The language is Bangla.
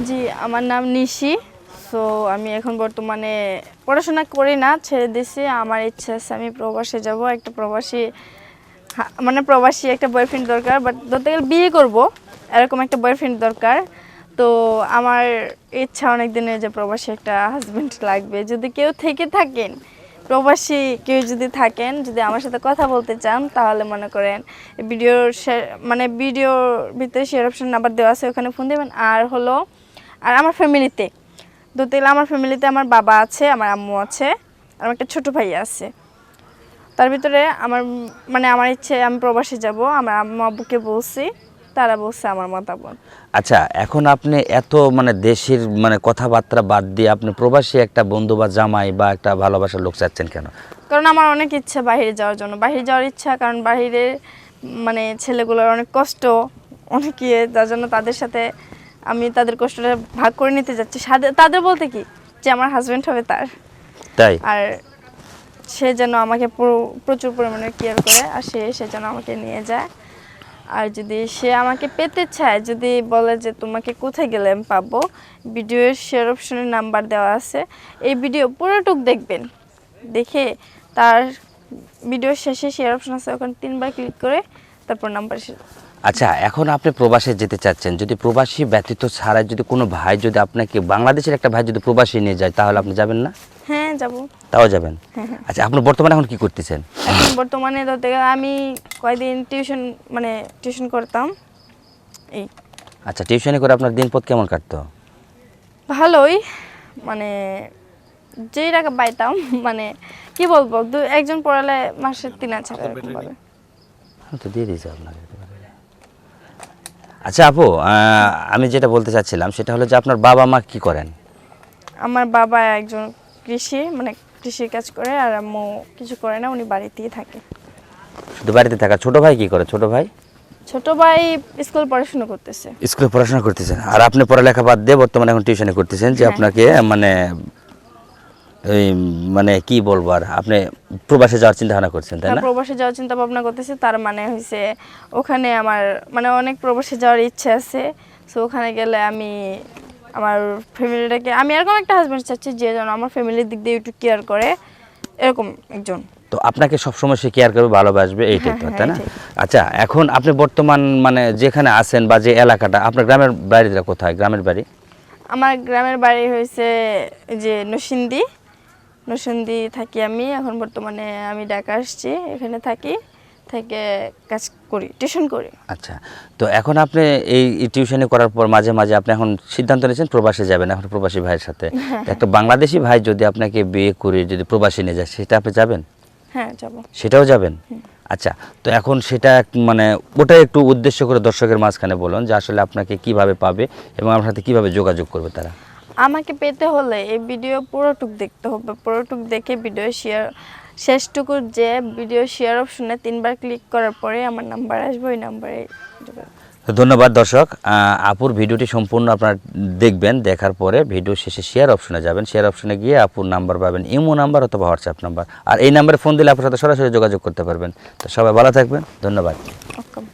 জি, আমার নাম নিশি। সো আমি এখন বর্তমানে পড়াশোনা করি না, ছেড়ে দিছি। আমার ইচ্ছা আছে আমি প্রবাসে যাব, একটা প্রবাসী মানে প্রবাসী একটা বয়ফ্রেন্ড দরকার, বাট ধরতে গেলে বিয়ে করব, এরকম একটা বয়ফ্রেন্ড দরকার। তো আমার ইচ্ছা অনেক দিনের যে প্রবাসী একটা হাজব্যান্ড লাগবে। যদি কেউ থেকে থাকেন, প্রবাসী কেউ যদি থাকেন, যদি আমার সাথে কথা বলতে চান, তাহলে মনে করেন ভিডিওর মানে ভিডিওর ভিতরে শেয়ার অপশন নাম্বার দেওয়া আছে, ওখানে ফোন দেবেন। আর আমার ফ্যামিলিতে ধরতে গেলে আমার ফ্যামিলিতে আমার বাবা আছে, আমার আম্মু আছে, আর আমার একটা ছোটো ভাই আছে। তার ভিতরে আমার ইচ্ছে আমি প্রবাসে যাব। আমার আম্মু আব্বুকে বলছি, তারা বলছে আমার মতামত। আচ্ছা, এখন আপনি এত মানে দেশের মানে কথাবার্তা বাদ দিয়ে আপনি প্রবাসী একটা বন্ধু বা জামাই বা একটা ভালোবাসার লোক চাচ্ছেন কেন? কারণ আমার অনেক ইচ্ছা বাইরে যাওয়ার জন্য, বাইরে যাওয়ার ইচ্ছা। কারণ বাইরে মানে ছেলেগুলোর অনেক কষ্ট, অনেক ইয়ে, যার জন্য তাদের সাথে আমি তাদের কষ্টটা ভাগ করে নিতে যাচ্ছি। তাদের বলতে কি, যে আমার হাজব্যান্ড হবে তার, তাই? আর সে যেন আমাকে প্রচুর পরিমাণে কেয়ার করে, আর সে যেন আমাকে নিয়ে যায়। আর যদি সে আমাকে পেতে চায়, যদি বলে যে তোমাকে কোথায় গেলে আমি পাবো, ভিডিওর শেয়ার অপশনের নাম্বার দেওয়া আছে, এই ভিডিও পুরোটুক দেখবেন, দেখে তার ভিডিওর শেষে শেয়ার অপশন আছে, ওখানে 3বার ক্লিক করে তারপর নাম্বার। আচ্ছা, এখন আপনি প্রবাসে যেতে চাচ্ছেন, যদি প্রবাসী ব্যতীত ছাড়া যদি কোনো ভাই যদি আপনাকে বাংলাদেশের একটা ভাই যদি প্রবাসী নিয়ে যায়, তাহলে আপনি যাবেন না? হ্যাঁ, যাব। তাও যাবেন? আচ্ছা, আপনি বর্তমানে এখন কি করতেছেন? এখন বর্তমানে ধরতে গেলে আমি কয়েকদিন টিউশন করতাম এই। আচ্ছা, টিউশনি করে আপনার দিনপথ কেমন কাটতো? ভালোই, মানে যেই টাকা পাইতাম, মানে কি বলবো, একজন পড়ালে মাসে 3,000 এরকম পাবে। তো দিয়ে দিয়েছি আপনাকে। আচ্ছা আপু, আমি যেটা বলতে চাচ্ছিলাম সেটা হলো যে আপনার বাবা মা কি করেন? আমার বাবা একজন কৃষির কাজ করে, আর আম্মু কিছু করে না, উনি বাড়িতেই থাকে। শুধু বাড়িতে থাকা। ছোট ভাই কি করে? ছোট ভাই স্কুল পড়াশোনা করতেছে। স্কুলে পড়াশোনা করতেছেন, আর আপনি পড়ালেখা বাদ দিয়ে বর্তমানে এখন টিউশনে করতেছেন, যে আপনাকে মানে এই মানে কি বলবো, আর আপনি প্রবাসে যাওয়ার চিন্তা ভাবনা করছেন, তাই না? প্রবাসে যাওয়ার চিন্তা ভাবনা করতেছি। তার মানে হয়েছে ওখানে আমার অনেক প্রবাসে যাওয়ার ইচ্ছে আছে। সো ওখানে গেলে আমি আমার ফ্যামিলিটাকে, আমি এরকম একটা হাজব্যান্ড চাচ্ছি যে যেন আমার ফ্যামিলির দিক দিয়ে একটু কেয়ার করে, এরকম একজন। তো আপনাকে সবসময় সে কেয়ার করবে, ভালোবাসবে, এইটাই তো, তাই না? ঠিক। আচ্ছা, এখন আপনি বর্তমান মানে যেখানে আছেন বা যে এলাকাটা, আপনার গ্রামের বাড়িটা কোথায়? গ্রামের বাড়ি? আমার গ্রামের বাড়ি হয়েছে যে নরসিংদী থাকি আমি। এখন বর্তমানে আমি ঢাকা আসছি, এখানে থাকি, থেকে কাজ করি, টিউশন করি। আচ্ছা, তো এখন আপনি এই টিউশনি করার পর মাঝে মাঝে আপনি এখন সিদ্ধান্ত নিয়েছেন প্রবাসে যাবেন, এখন প্রবাসী ভাইয়ের সাথে। একটা বাংলাদেশি ভাই যদি আপনাকে বিয়ে করে যদি প্রবাসী নিয়ে যায়, সেটা আপনি যাবেন? হ্যাঁ, যাব। সেটাও যাবেন? আচ্ছা, তো এখন সেটা মানে ওটা একটু উদ্দেশ্য করে দর্শকের মাঝখানে বলুন যে আসলে আপনাকে কিভাবে পাবে এবং আপনার সাথে কিভাবে যোগাযোগ করবে তারা। আমাকে পেতে হলে এই ভিডিও পুরোটুক দেখতে হবে, পুরোটুক দেখে ভিডিও শেষটুকু যে ভিডিও শেয়ার অপশনে 3বার ক্লিক করার পরে আমার নাম্বার আসবে, ওই নাম্বারে যোগাযোগ। ধন্যবাদ দর্শক, আপুর ভিডিওটি সম্পূর্ণ আপনারা দেখবেন, দেখার পরে ভিডিও শেষে শেয়ার অপশনে যাবেন, শেয়ার অপশনে গিয়ে আপুর নাম্বার পাবেন, ইমো নাম্বার অথবা হোয়াটসঅ্যাপ নাম্বার, আর এই নাম্বারে ফোন দিলে আপুর সাথে সরাসরি যোগাযোগ করতে পারবেন। তো সবাই ভালো থাকবেন, ধন্যবাদ। ওকে।